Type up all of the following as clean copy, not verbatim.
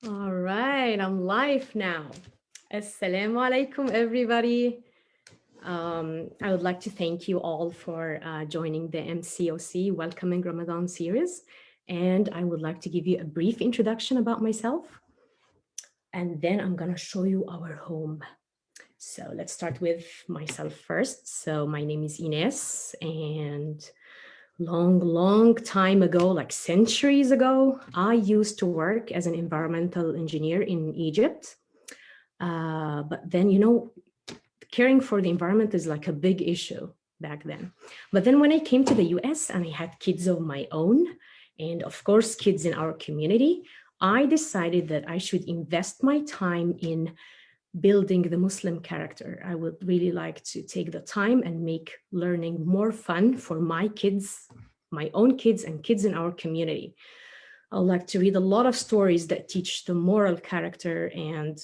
All right, I'm live now. Assalamu alaikum, everybody. I would like to thank you all for joining the MCOC Welcoming Ramadan series. And I would like to give you a brief introduction about myself. And then I'm going to show you our home. So let's start with myself first. So my name is Ines, and long time ago, like centuries ago, I used to work as an environmental engineer in Egypt. But then, caring for the environment is like a big issue back then. But then when I came to the US and I had kids of my own, and of course, kids in our community, I decided that I should invest my time in building the Muslim character. I would really like to take the time and make learning more fun for my kids, my own kids and kids in our community. I would like to read a lot of stories that teach the moral character and,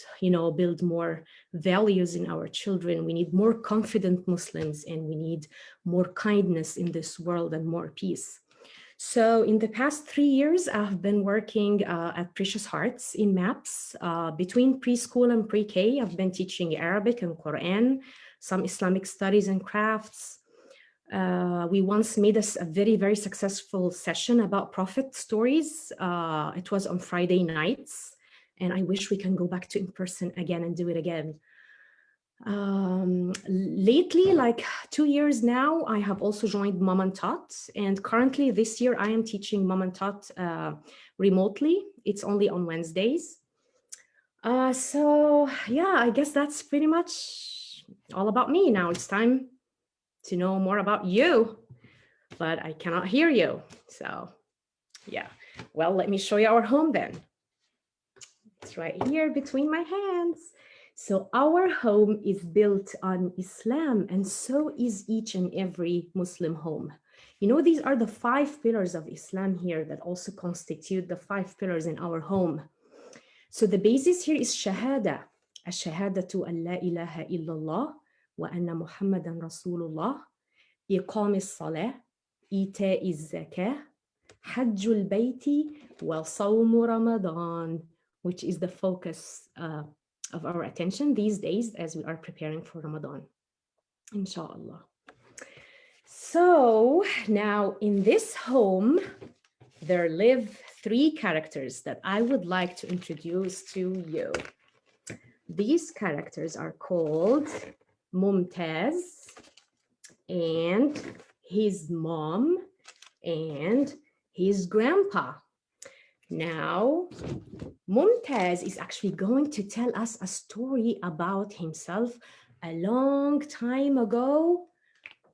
build more values in our children. We need more confident Muslims and we need more kindness in this world and more peace. So in the past 3 years, I've been working at Precious Hearts in MAPS. Between preschool and pre-K, I've been teaching Arabic and Quran, some Islamic studies and crafts. We once made a very, very successful session about Prophet stories. It was on Friday nights, and I wish we can go back to in person again and do it again. Lately, like 2 years now, I have also joined Mom and Tot, and currently this year I am teaching Mom and Tot remotely. It's only on Wednesdays. So yeah, I guess that's pretty much all about me. Now it's time to know more about you, but I cannot hear you. So yeah, well, let me show you our home then. It's right here between my hands. So our home is built on Islam, and so is each and every Muslim home. These are the 5 pillars of Islam here that also constitute the 5 pillars in our home. So the basis here is Shahada. Ash-shahadatu an la ilaha illallah wa anna Muhammadan Rasulullah, إقام الصلاة, إيتاء الزكاة, حج البيت, وصوم رمضان, which is the focus of our attention these days as we are preparing for Ramadan, inshallah. So now in this home, there live 3 characters that I would like to introduce to you. These characters are called Mumtaz, and his mom, and his grandpa. Now, Mumtaz is actually going to tell us a story about himself a long time ago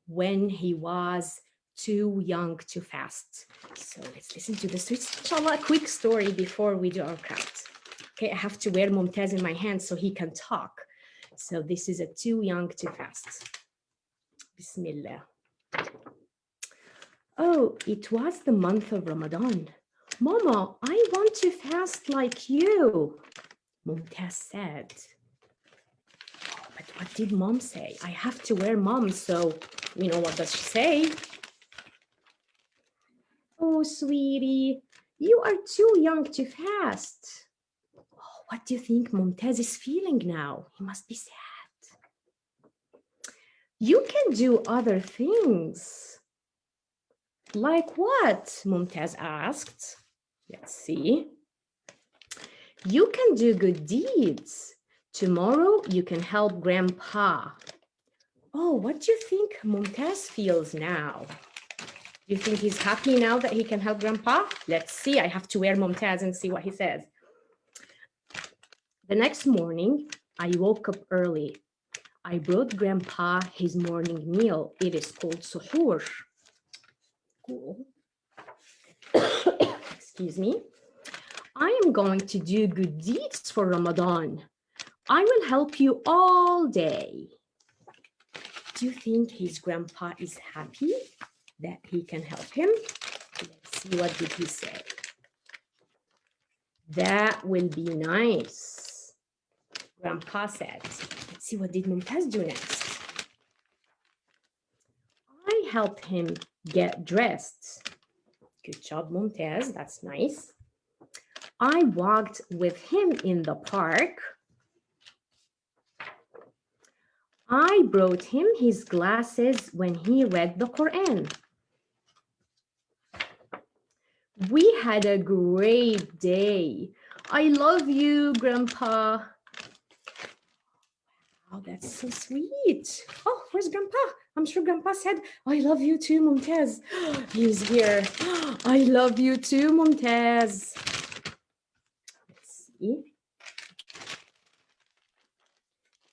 when he was too young to fast. So let's listen to the story. Inshallah, a quick story before we do our craft. Okay, I have to wear Mumtaz in my hand so he can talk. So this is a too young to fast. Bismillah. Oh, it was the month of Ramadan. Mama, I want to fast like you, Mumtaz said. Oh, but what did Mom say? I have to wear Mom, so what does she say? Oh, sweetie, you are too young to fast. Oh, what do you think Mumtaz is feeling now? He must be sad. You can do other things. Like what? Mumtaz asked. Let's see. You can do good deeds. Tomorrow you can help Grandpa. Oh, what do you think Mumtaz feels now? Do you think he's happy now that he can help Grandpa? Let's see. I have to wear Mumtaz and see what he says. The next morning, I woke up early. I brought Grandpa his morning meal. It is called suhoor. Cool. Excuse me. I am going to do good deeds for Ramadan. I will help you all day. Do you think his grandpa is happy that he can help him? Let's see, what did he say? That will be nice, Grandpa said. Let's see, what did Mumtaz do next? I helped him get dressed. Good job, Mumtaz. That's nice. I walked with him in the park. I brought him his glasses when he read the Quran. We had a great day. I love you, Grandpa. Oh, that's so sweet. Oh, where's Grandpa? I'm sure Grandpa said, I love you too, Mumtaz. He's here. I love you too, Mumtaz. Let's see.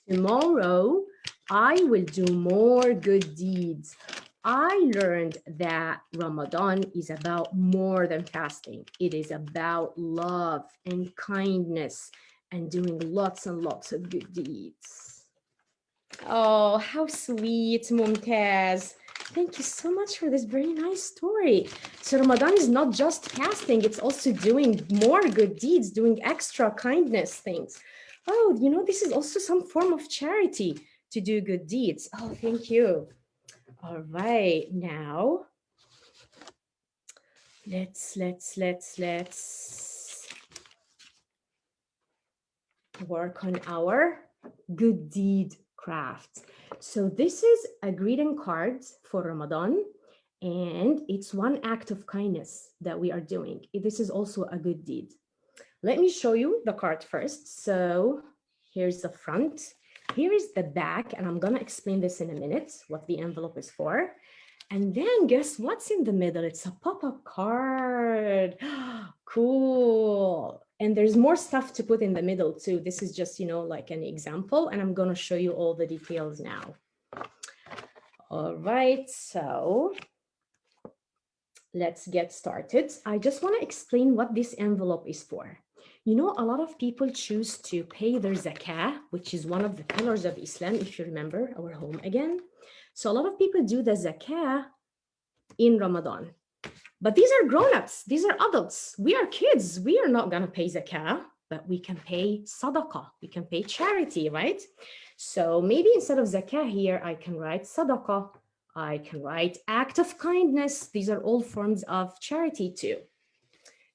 Tomorrow, I will do more good deeds. I learned that Ramadan is about more than fasting. It is about love and kindness and doing lots and lots of good deeds. Oh, how sweet, Mumtaz. Thank you so much for this very nice story. So Ramadan is not just fasting, it's also doing more good deeds, doing extra kindness things. Oh, you know, this is also some form of charity to do good deeds. Oh, thank you. All right, now let's work on our good deed craft. So this is a greeting card for Ramadan, and it's one act of kindness that we are doing. This is also a good deed. Let me show you the card first. So here's the front. Here is the back, and I'm gonna explain this in a minute, what the envelope is for. And then guess what's in the middle? It's a pop-up card. Cool. And there's more stuff to put in the middle too. This is just, you know, like an example, and I'm gonna show you all the details now. All right, so let's get started. I just wanna explain what this envelope is for. You know, a lot of people choose to pay their zakah, which is one of the pillars of Islam, if you remember, our home again. So a lot of people do the zakah in Ramadan. But these are grown-ups, these are adults. We are kids, we are not gonna pay zakah, but we can pay sadaqah, we can pay charity, right? So maybe instead of zakah here, I can write sadaqah, I can write act of kindness. These are all forms of charity too.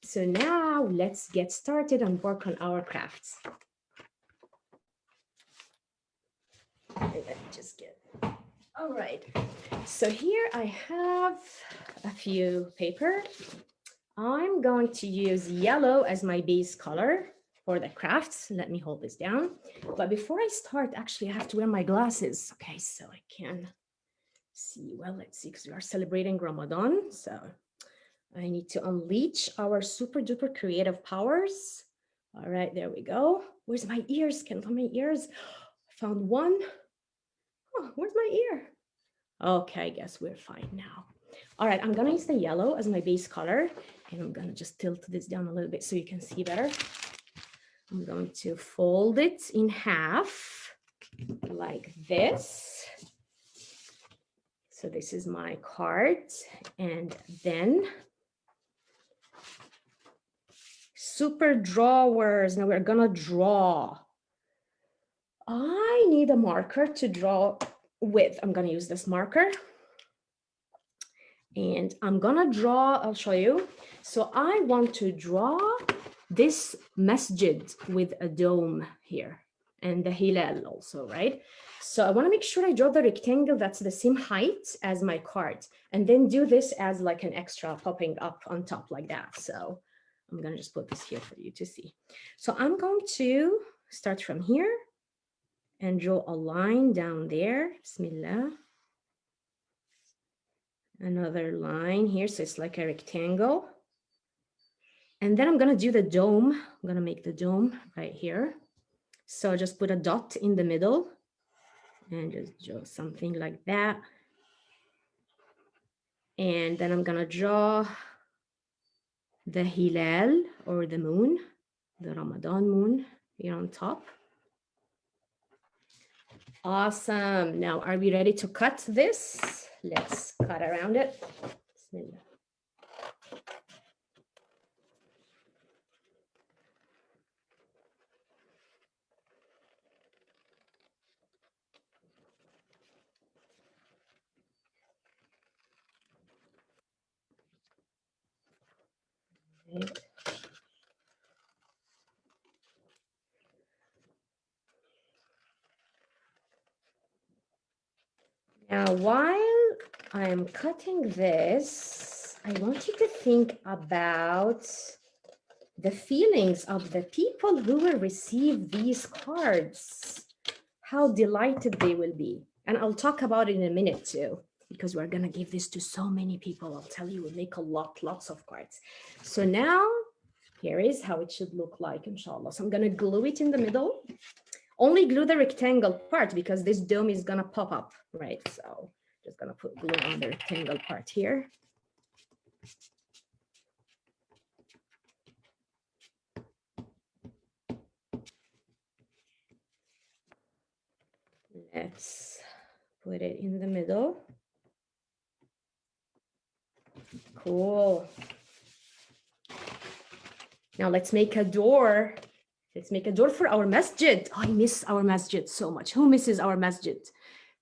So now let's get started and work on our crafts. Let me just get, all right. So here I have a few paper. I'm going to use yellow as my base color for the crafts. Let me hold this down. But before I start, actually, I have to wear my glasses. Okay, so I can see well. Let's see, because we are celebrating Ramadan. So I need to unleash our super duper creative powers. All right, there we go. Where's my ears? Can I find my ears? Found one. Oh, where's my ear? Okay, I guess we're fine now. All right, I'm gonna use the yellow as my base color, and I'm gonna just tilt this down a little bit so you can see better. I'm going to fold it in half like this. So this is my card, and then super drawers. Now we're gonna draw. I need a marker to draw with. I'm gonna use this marker. And I'm gonna draw, I'll show you. So I want to draw this masjid with a dome here and the hilal also, right? So I wanna make sure I draw the rectangle that's the same height as my card, and then do this as like an extra popping up on top like that. So I'm gonna just put this here for you to see. So I'm going to start from here and draw a line down there, Bismillah. Another line here, so it's like a rectangle. And then I'm gonna do the dome. I'm gonna make the dome right here. So just put a dot in the middle and just draw something like that. And then I'm gonna draw the hilal or the moon, the Ramadan moon here on top. Awesome. Now, are we ready to cut this? Let's cut around it. Bismillah. Okay. Now, while I'm cutting this, I want you to think about the feelings of the people who will receive these cards, how delighted they will be. And I'll talk about it in a minute too, because we're gonna give this to so many people. I'll tell you, we'll make lots of cards. So now, here is how it should look like, inshallah. So I'm gonna glue it in the middle. Only glue the rectangle part because this dome is gonna pop up, right? So just gonna put glue on the rectangle part here. Let's put it in the middle. Cool. Now let's make a door. Let's make a door for our masjid. Oh, I miss our masjid so much. Who misses our masjid?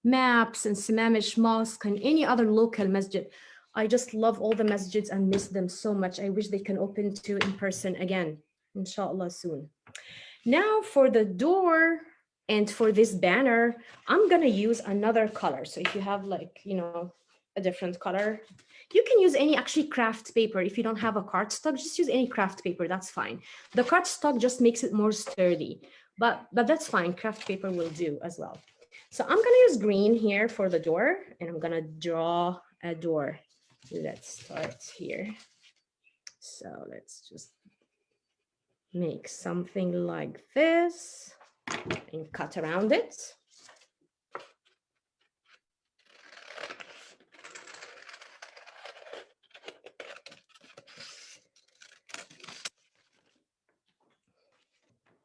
MAPS and Samamish Mosque and any other local masjid. I just love all the masjids and miss them so much. I wish they can open to in person again, inshallah soon. Now for the door and for this banner, I'm gonna use another color. So if you have like, you know, a different color, you can use any actually craft paper. If you don't have a cardstock, just use any craft paper, that's fine. The cardstock just makes it more sturdy, but that's fine, craft paper will do as well. So I'm gonna use green here for the door and I'm gonna draw a door. Let's start here. So let's just make something like this and cut around it.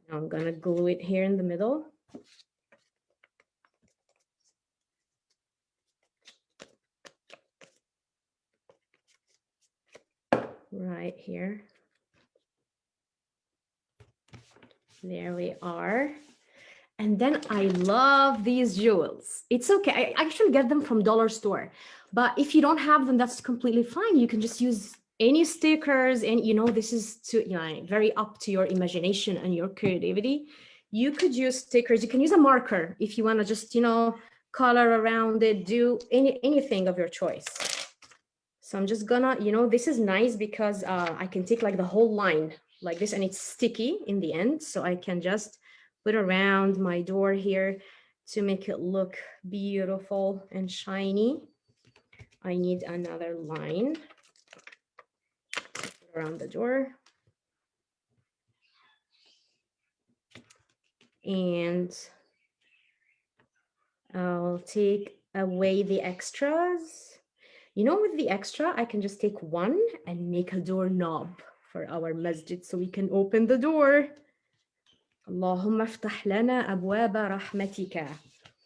Now I'm gonna glue it here in the middle. Right here. There we are. And then I love these jewels. It's okay, I actually get them from dollar store. But if you don't have them, that's completely fine. You can just use any stickers and you know, this is to, you know, very up to your imagination and your creativity. You could use stickers, you can use a marker if you want to just, you know, color around it, do anything of your choice. So I'm just gonna, you know, this is nice because I can take like the whole line like this and it's sticky in the end. So I can just put around my door here to make it look beautiful and shiny. I need another line around the door. And I'll take away the extras. You know, with the extra, I can just take one and make a doorknob for our masjid so we can open the door. Allahumma iftah lana abwaba rahmatika.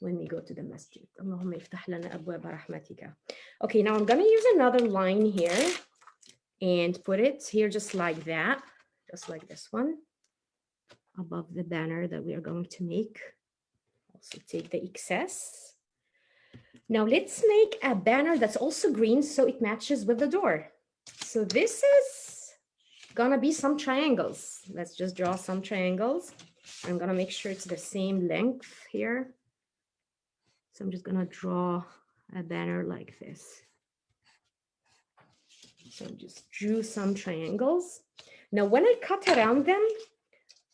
When we go to the masjid. Allahumma iftah lana abwaba rahmatika. Okay, now I'm gonna use another line here and put it here just like that, just like this one, above the banner that we are going to make. Also take the excess. Now let's make a banner that's also green so it matches with the door. So this is gonna be some triangles. Let's just draw some triangles. I'm gonna make sure it's the same length here. So I'm just gonna draw a banner like this. So I just drew some triangles. Now when I cut around them,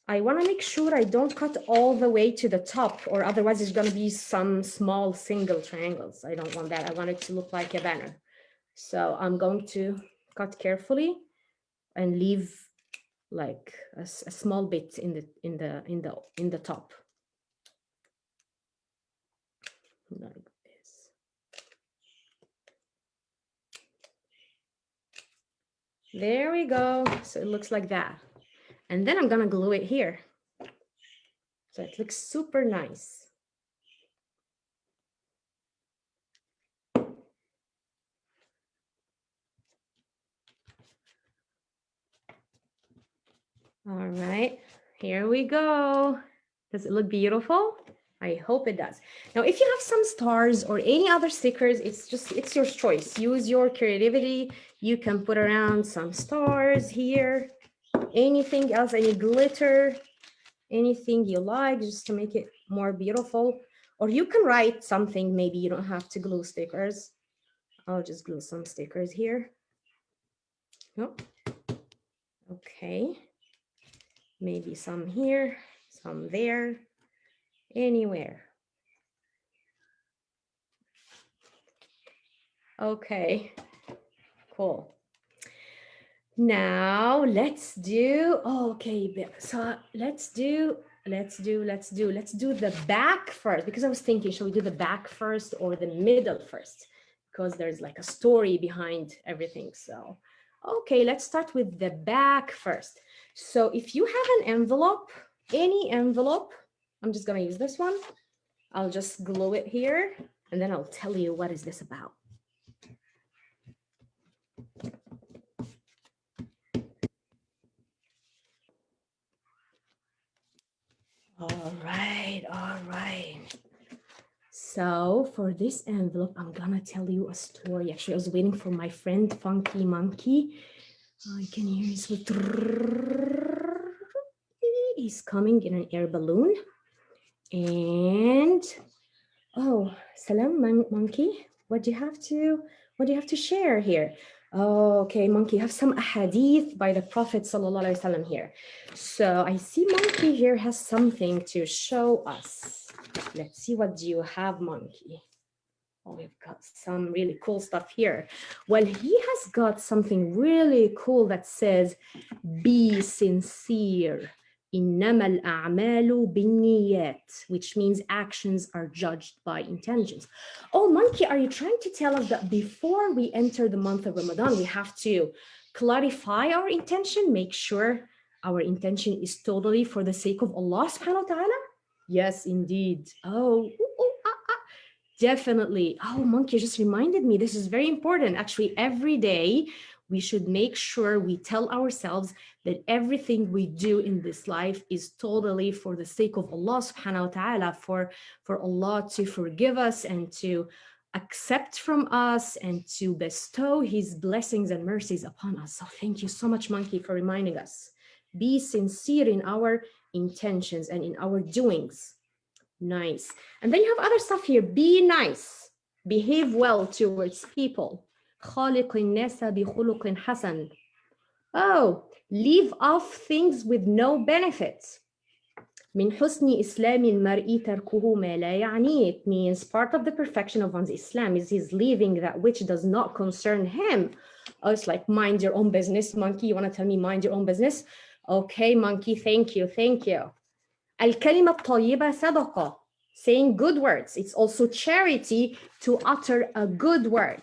I want to make sure I don't cut all the way to the top, or otherwise it's going to be some small single triangles. I don't want that. I want it to look like a banner. So I'm going to cut carefully and leave like a small bit in the top. Like this. There we go. So it looks like that. And then I'm gonna glue it here. So it looks super nice. All right, here we go. Does it look beautiful? I hope it does. Now, if you have some stars or any other stickers, it's your choice. Use your creativity. You can put around some stars here, anything else, any glitter, anything you like, just to make it more beautiful. Or you can write something, maybe you don't have to glue stickers. I'll just glue some stickers here. No. Okay. Maybe some here, some there, anywhere. Okay, cool. Now let's do, okay, so let's do the back first, because I was thinking, shall we do the back first or the middle first? Because there's like a story behind everything. So, okay, let's start with the back first. So if you have an envelope, any envelope, I'm just gonna use this one. I'll just glue it here and then I'll tell you what is this about. All right. So for this envelope, I'm gonna tell you a story. Actually, I was waiting for my friend Funky Monkey. I can hear his he's coming in an air balloon. And oh, salam monkey. What do you have to share here? Oh, okay, monkey, have some ahadith by the Prophet sallallahu alaihi wasallam here. So I see monkey here has something to show us. Let's see, what do you have, monkey? Oh, we've got some really cool stuff here. Well, he has got something really cool that says, be sincere. إنما الأعمال بالنيات, which means actions are judged by intentions. Oh, monkey, are you trying to tell us that before we enter the month of Ramadan, we have to clarify our intention, make sure our intention is totally for the sake of Allah subhanahu wa ta'ala? Yes, indeed. Definitely. Oh, monkey just reminded me, this is very important. Actually, every day we should make sure we tell ourselves that everything we do in this life is totally for the sake of Allah subhanahu wa ta'ala, for Allah to forgive us and to accept from us and to bestow his blessings and mercies upon us. So thank you so much, monkey, for reminding us. Be sincere in our intentions and in our doings. Nice. And then you have other stuff here. Be nice. Behave well towards people. خالق الناس بخلق حسن. Oh, leave off things with no benefits. من حسن إسلام المرء تركه ما لا يعنيه. It means part of the perfection of one's Islam is he's leaving that which does not concern him. Oh, it's like mind your own business, monkey. You want to tell me mind your own business? Okay, monkey, thank you. الكلمة الطيبة صدقة. Saying good words. It's also charity to utter a good word.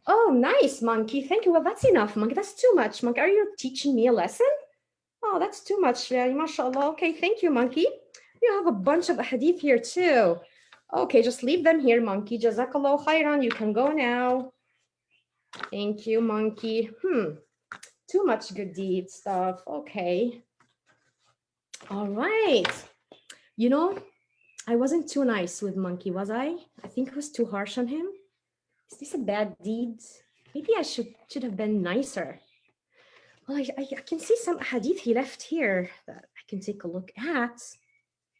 Oh, nice, monkey. Thank you. Well, that's enough, monkey. That's too much, monkey. Are you teaching me a lesson? Oh, that's too much. MashaAllah. Okay, thank you, monkey. You have a bunch of hadith here too. Okay, just leave them here, monkey. Jazakallah khairan. You can go now. Thank you, monkey. Too much good deed stuff. Okay. All right. You know, I wasn't too nice with monkey, was I? I think I was too harsh on him. Is this a bad deed? Maybe I should have been nicer. Well, I can see some hadith he left here that I can take a look at.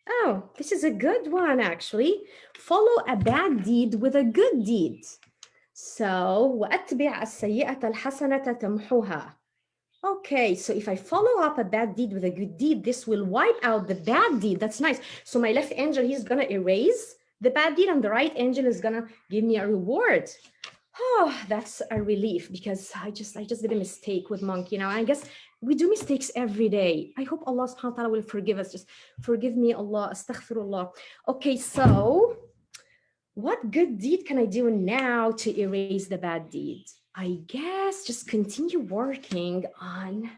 Oh, this is a good one, actually. Follow a bad deed with a good deed. So, وَأَتْبِعَ السَّيِّئَةَ الْحَسَنَةَ تَمْحُهَا. Okay, so if I follow up a bad deed with a good deed, this will wipe out the bad deed. That's nice. So my left angel, he's gonna erase the bad deed, and the right angel is gonna give me a reward. Oh, that's a relief, because I just did a mistake with monkey. Now, I guess we do mistakes every day. I hope Allah subhanahu wa ta'ala will forgive us. Just forgive me, Allah, astaghfirullah. Okay, so what good deed can I do now to erase the bad deed? I guess just continue working on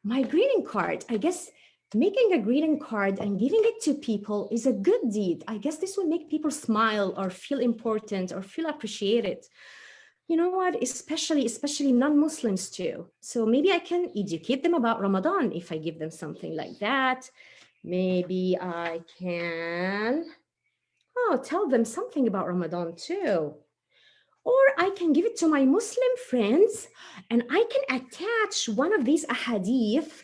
my greeting card. I guess making a greeting card and giving it to people is a good deed. I guess this will make people smile or feel important or feel appreciated. You know what, especially non-Muslims too. So maybe I can educate them about Ramadan if I give them something like that. Maybe I can tell them something about Ramadan too. Or I can give it to my Muslim friends and I can attach one of these ahadith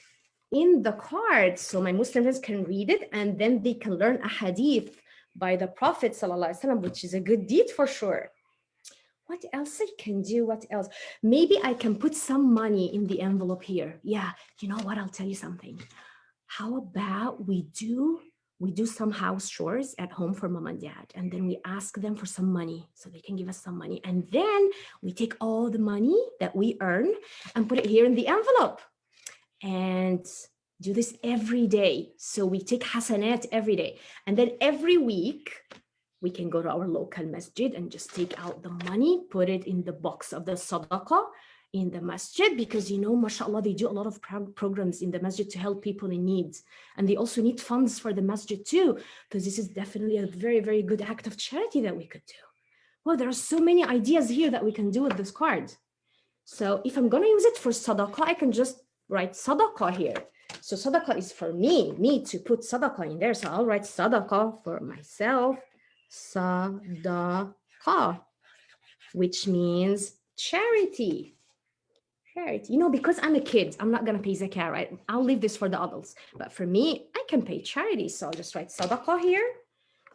in the card so my Muslim friends can read it and then they can learn ahadith by the Prophet ﷺ, which is a good deed for sure. What else I can do? What else? Maybe I can put some money in the envelope here. Yeah, you know what? I'll tell you something. How about we do some house chores at home for mom and dad, and then we ask them for some money so they can give us some money, and then we take all the money that we earn and put it here in the envelope and do this every day. So we take hasanat every day, and then every week we can go to our local masjid and just take out the money, put it in the box of the sadaqah in the masjid, because, you know, mashallah, they do a lot of programs in the masjid to help people in need. And they also need funds for the masjid too, because this is definitely a very, very good act of charity that we could do. Well, there are so many ideas here that we can do with this card. So if I'm going to use it for sadaqah, I can just write sadaqah here. So sadaqah is for me to put sadaqah in there. So I'll write sadaqah for myself, sadaqah, which means charity. Charity. You know, because I'm a kid, I'm not going to pay zakah, right? I'll leave this for the adults. But for me, I can pay charity. So I'll just write sadaqah here,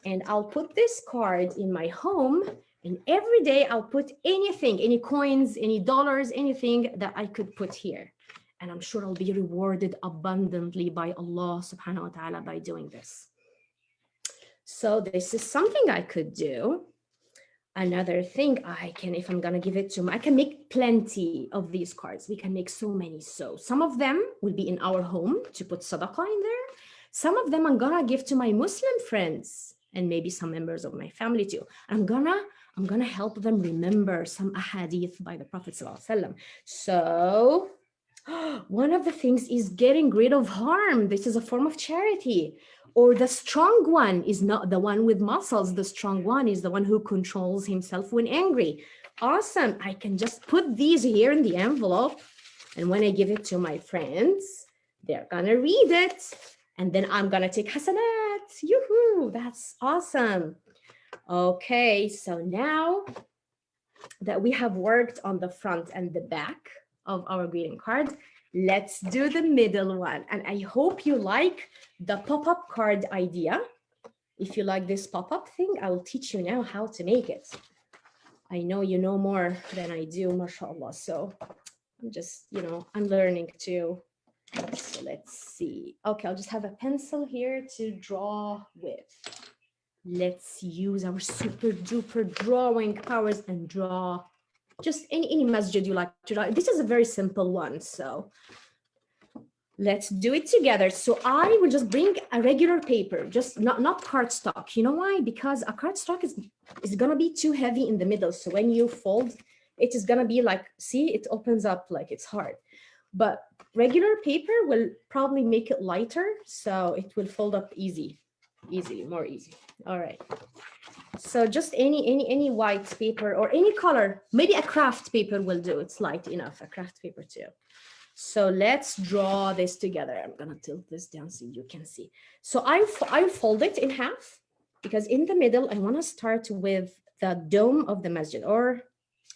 and I'll put this card in my home. And every day I'll put anything, any coins, any dollars, anything that I could put here. And I'm sure I'll be rewarded abundantly by Allah subhanahu wa ta'ala by doing this. So this is something I could do. Another thing I can, if I'm gonna give it to, I can make plenty of these cards. We can make so many. So some of them will be in our home to put sadaqah in there. Some of them I'm gonna give to my Muslim friends and maybe some members of my family too. I'm gonna help them remember some ahadith by the Prophet ﷺ. So one of the things is getting rid of harm. This is a form of charity. Or the strong one is not the one with muscles. The strong one is the one who controls himself when angry. Awesome. I can just put these here in the envelope. And when I give it to my friends, they're gonna read it. And then I'm gonna take hasanat. Yoo-hoo, that's awesome. Okay, so now that we have worked on the front and the back of our greeting card, let's do the middle one. And I hope you like the pop-up card idea. If you like this pop-up thing, I will teach you now how to make it. I know you know more than I do, mashallah. So I'm just, you know, I'm learning too. So let's see. Okay, I'll just have a pencil here to draw with. Let's use our super duper drawing powers and draw just any masjid you like to draw. This is a very simple one, so let's do it together. So I will just bring a regular paper, just not cardstock. You know why? Because a cardstock is gonna be too heavy in the middle. So when you fold, it is gonna be like, see, it opens up like it's hard. But regular paper will probably make it lighter, so it will fold up more easy. All right. So just any white paper or any color, maybe a craft paper will do. It's light enough, a craft paper too. So let's draw this together. I'm gonna tilt this down so you can see. So I'll fold it in half, because in the middle, I wanna start with the dome of the masjid, or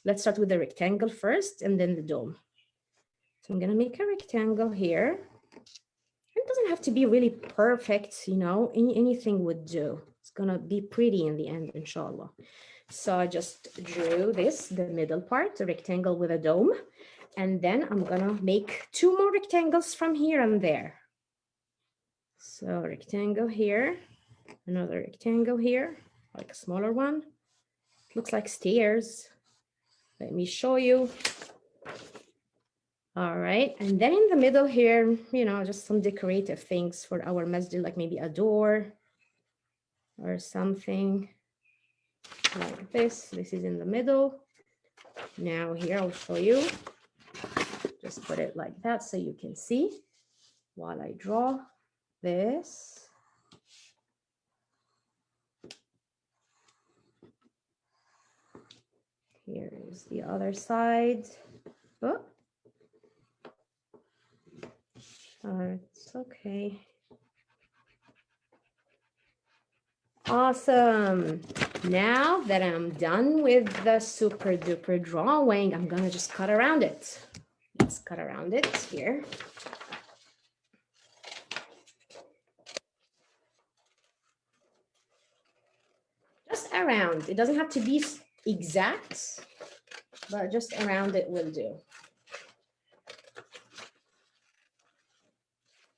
let's start with the rectangle first and then the dome. So I'm gonna make a rectangle here. It doesn't have to be really perfect, you know, anything would do. It's gonna be pretty in the end, inshallah. So I just drew this, the middle part, a rectangle with a dome. And then I'm gonna make 2 more rectangles from here and there. So rectangle here, another rectangle here, like a smaller one. Looks like stairs. Let me show you. All right, and then in the middle here, you know, just some decorative things for our masjid, like maybe a door or something like this. This is in the middle. Now here, I'll show you. Just put it like that so you can see while I draw this. Here is the other side. Oh. It's okay. Awesome. Now that I'm done with the super duper drawing, I'm gonna just cut around it. Let's cut around it here. around. It doesn't have to be exact, but just around it will do.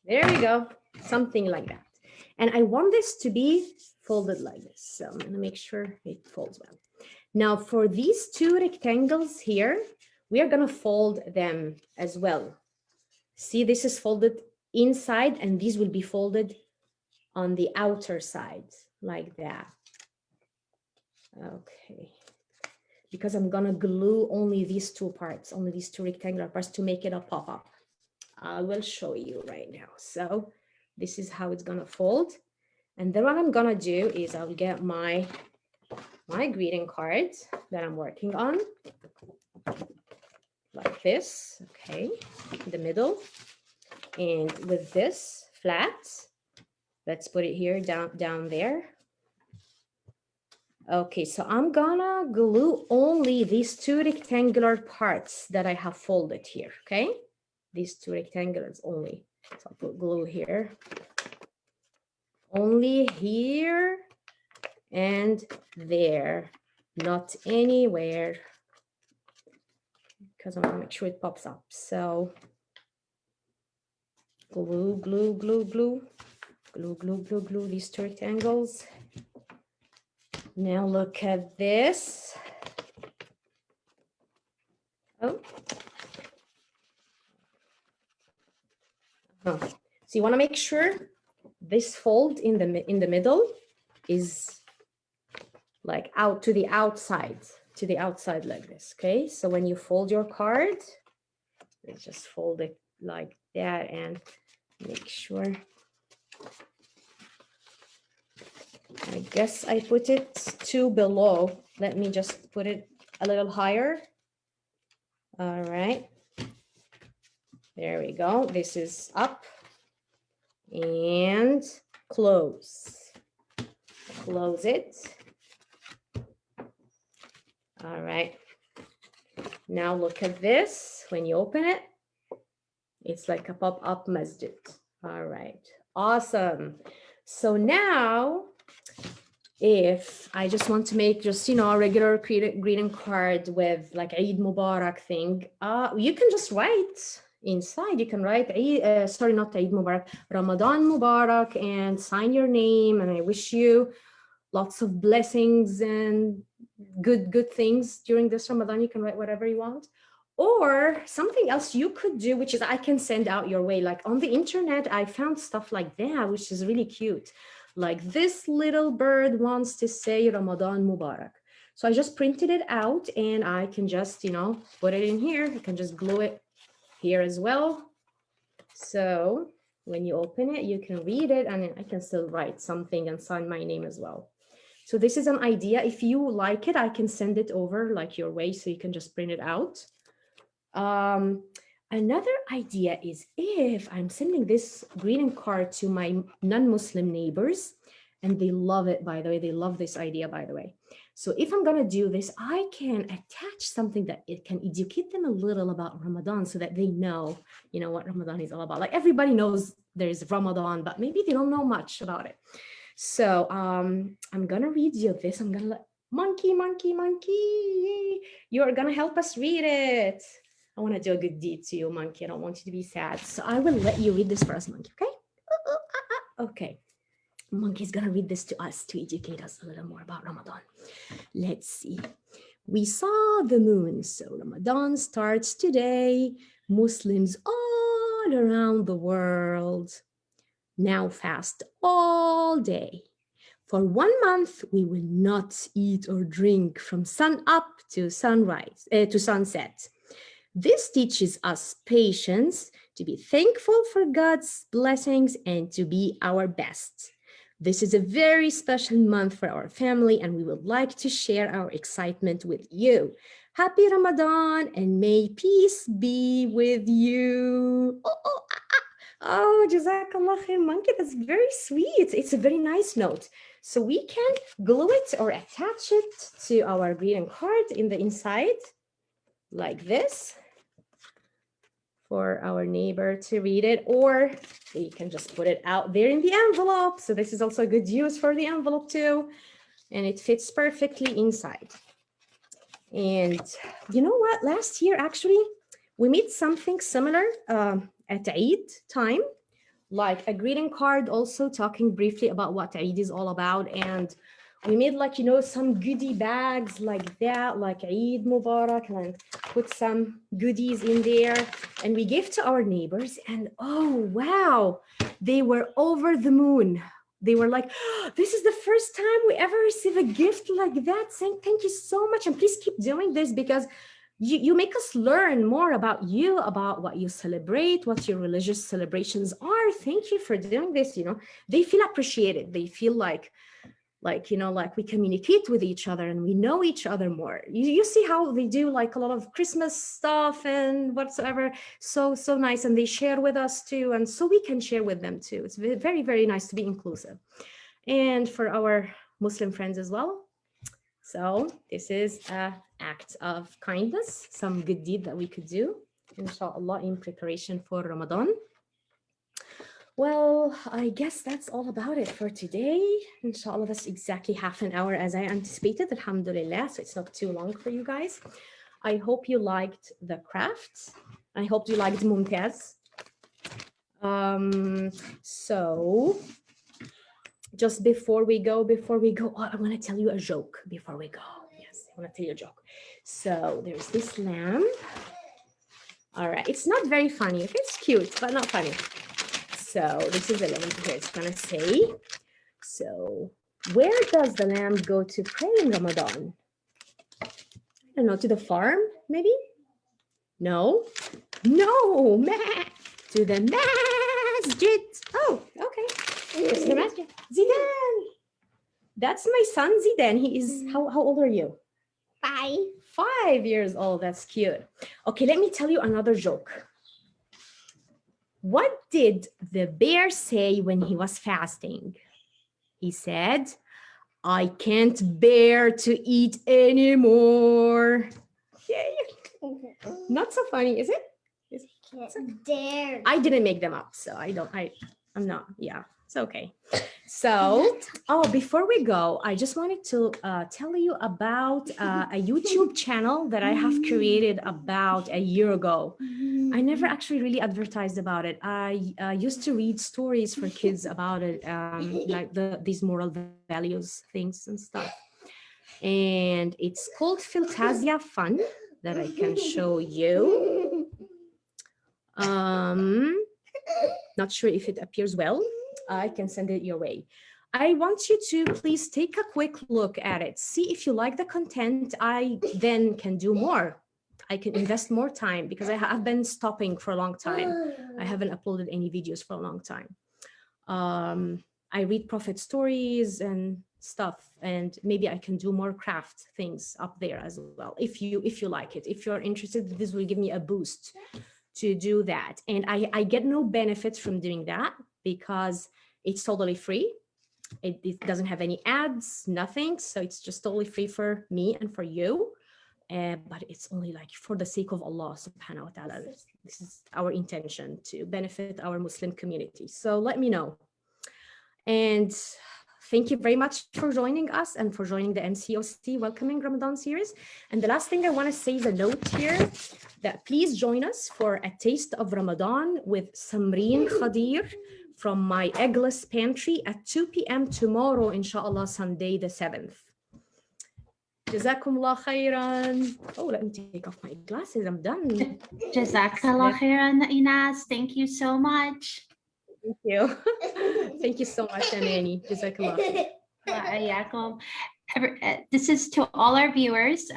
There we go, something like that. And I want this to be folded like this. So I'm gonna make sure it folds well. Now for these two rectangles here, we are gonna fold them as well. See, this is folded inside and these will be folded on the outer side like that. Okay, because I'm gonna glue only these two parts, only these two rectangular parts to make it a pop-up. I will show you right now. So this is how it's gonna fold. And then what I'm gonna do is I'll get my greeting card that I'm working on, like this, okay, in the middle. And with this flat, let's put it here, down there. Okay, so I'm gonna glue only these two rectangular parts that I have folded here, okay? These two rectangulars only. So I'll put glue here. Only here and there, not anywhere, because I want to make sure it pops up. So glue, glue, glue, glue, glue, glue, glue, glue these two rectangles. Now look at this. Oh. So you want to make sure this fold in the middle is like out to the outside like this. Okay, so when you fold your card, let's just fold it like that and make sure. I guess I put it too below. Let me just put it a little higher. All right, there we go. This is up and close it. All right, now look at this. When you open it, it's like a pop-up masjid. All right, awesome. So now if I just want to make just, you know, a regular greeting card with like Eid Mubarak thing, you can just write inside. You can write, sorry, not Eid Mubarak, Ramadan Mubarak, and sign your name. And I wish you lots of blessings and good things during this Ramadan. You can write whatever you want. Or something else you could do, which is I can send out your way. Like on the internet, I found stuff like that, which is really cute. Like this little bird wants to say Ramadan Mubarak. So I just printed it out and I can just, you know, put it in here. I can just glue it here as well. So when you open it, you can read it and I can still write something and sign my name as well. So this is an idea. If you like it, I can send it over like your way so you can just print it out. Another idea is if I'm sending this greeting card to my non-Muslim neighbors, and they love it, by the way, they love this idea, by the way. So if I'm gonna do this, I can attach something that it can educate them a little about Ramadan so that they know, you know, what Ramadan is all about. Like everybody knows there's Ramadan, but maybe they don't know much about it. So I'm gonna read you this. I'm gonna let monkey, you are gonna help us read it. I want to do a good deed to you, monkey. I don't want you to be sad. So I will let you read this for us, monkey, okay? Okay. Monkey's going to read this to us to educate us a little more about Ramadan. Let's see. We saw the moon, so Ramadan starts today. Muslims all around the world now fast all day. For 1 month, we will not eat or drink from sun up to sunrise, to sunset. This teaches us patience, to be thankful for God's blessings, and to be our best. This is a very special month for our family, and we would like to share our excitement with you. Happy Ramadan, and may peace be with you. Oh, Jazakallah khair, monkey. That's very sweet. It's a very nice note. So we can glue it or attach it to our greeting card in the inside, like this, for our neighbor to read it, or we can just put it out there in the envelope. So this is also a good use for the envelope too. and it fits perfectly inside. And you know what? Last year, actually, we made something similar at Eid time, like a greeting card, also talking briefly about what Eid is all about. And we made like, you know, some goodie bags like that, like Eid Mubarak, and put some goodies in there. And we gave to our neighbors, and oh, wow, they were over the moon. They were like, oh, this is the first time we ever receive a gift like that, saying thank you so much. And please keep doing this, because you make us learn more about you, about what you celebrate, what your religious celebrations are. Thank you for doing this. You know, they feel appreciated. They feel like, you know, like we communicate with each other and we know each other more. You see how they do like a lot of Christmas stuff and whatsoever. So nice. And they share with us too. And so we can share with them too. It's very, very nice to be inclusive. And for our Muslim friends as well. So this is an act of kindness, some good deed that we could do, inshallah, in preparation for Ramadan. Well, I guess that's all about it for today. Inshallah, that's exactly half an hour as I anticipated, alhamdulillah, so it's not too long for you guys. I hope you liked the crafts. I hope you liked Mumtaz. So just before we go, oh, I want to tell you a joke before we go. Yes, I want to tell you a joke. So there's this lamb. All right, it's not very funny. It's cute, but not funny. So this is the lamb here. It's gonna say, so where does the lamb go to pray in Ramadan? I don't know, to the farm, maybe? No, to the masjid. Oh, okay. To the masjid. Zidane. That's my son, Zidane. He is, how old are you? 5. 5 years old. That's cute. Okay, let me tell you another joke. What did the bear say when he was fasting? He said, I can't bear to eat anymore. Yay. Not so funny, is it? Dare. I didn't make them up, so I'm not, yeah, it's okay. So, oh, before we go, I just wanted to tell you about a YouTube channel that I have created about a year ago. I never actually really advertised about it. I used to read stories for kids about it, like these moral values things and stuff. And it's called Filtazia Fun, that I can show you. Not sure if it appears well. I can send it your way. I want you to please take a quick look at it. See if you like the content. I then can do more. I can invest more time, because I have been stopping for a long time. I haven't uploaded any videos for a long time. I read prophet stories and stuff, and maybe I can do more craft things up there as well. If you like it, if you're interested, this will give me a boost to do that. And I get no benefits from doing that, because it's totally free. It doesn't have any ads, nothing. So it's just totally free for me and for you. But it's only like for the sake of Allah subhanahu wa ta'ala. This is our intention, to benefit our Muslim community. So let me know. And thank you very much for joining us and for joining the MCOC Welcoming Ramadan series. And the last thing I want to say is a note here that please join us for a taste of Ramadan with Samreen Khadir from my eggless pantry at 2 p.m. tomorrow, inshallah, Sunday the 7th. Jazakumullah khairan. Oh, let me take off my glasses. I'm done. Jazakallah khairan, Inas. Thank you so much. Thank you. Thank you so much, Amani. Jazakallah khair. This is to all our viewers.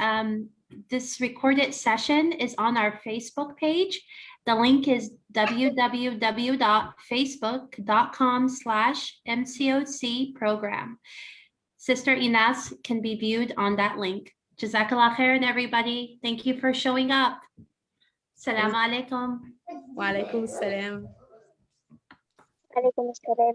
This recorded session is on our Facebook page. The link is www.facebook.com/MCOC program. Sister Inas can be viewed on that link. Jazakallah khairan, everybody. Thank you for showing up. Assalamu alaikum. Wa alaikum salam. عليكم السلام.